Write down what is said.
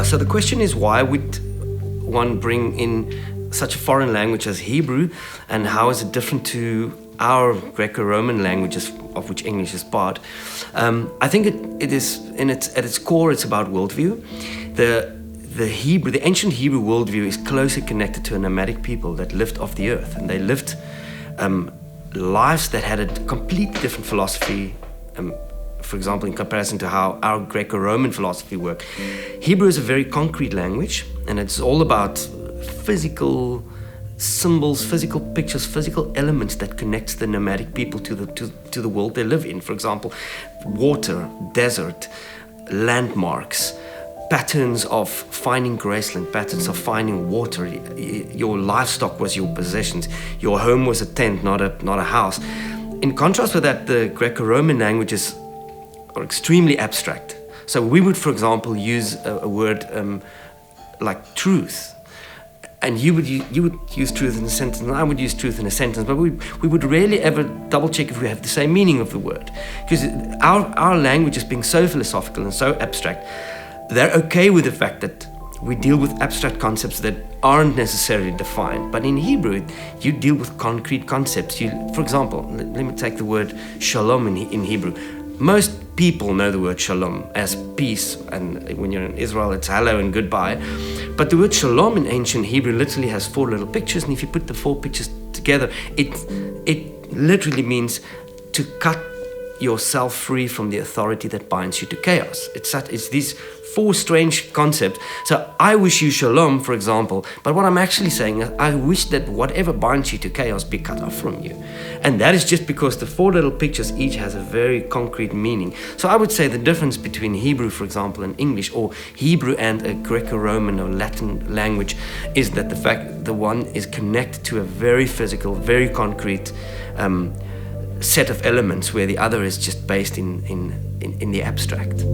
so the question is, why would one bring in such a foreign language as Hebrew, and how is it different to our Greco-Roman languages, of which English is part? I think it is, at its core, it's about worldview. The ancient Hebrew worldview is closely connected to a nomadic people that lived off the earth, and they lived lives that had a completely different philosophy. For example, in comparison to how our Greco-Roman philosophy worked. Hebrew is a very concrete language, and it's all about physical symbols, physical pictures, physical elements that connects the nomadic people to the world they live in. For example, water, desert, landmarks, patterns of finding graceland, patterns of finding water. Your livestock was your possessions. Your home was a tent, not a house. In contrast with that, the Greco-Roman languages are extremely abstract. So we would, for example, use a word like truth. And you would use truth in a sentence, and I would use truth in a sentence, but we would rarely ever double check if we have the same meaning of the word. Because our language is being so philosophical and so abstract, they're okay with the fact that we deal with abstract concepts that aren't necessarily defined. But in Hebrew, you deal with concrete concepts. For example, let me take the word shalom in Hebrew. Most people know the word shalom as peace, and when you're in Israel, it's hello and goodbye. But the word shalom in ancient Hebrew literally has 4 little pictures, and if you put the 4 pictures together, it literally means to cut yourself free from the authority that binds you to chaos. It's these 4 strange concepts. So I wish you shalom, for example, but what I'm actually saying is I wish that whatever binds you to chaos be cut off from you. And that is just because the 4 little pictures each has a very concrete meaning. So I would say the difference between Hebrew, for example, and English, or Hebrew and a Greco-Roman or Latin language, is that the fact the one is connected to a very physical, very concrete set of elements, where the other is just based in the abstract.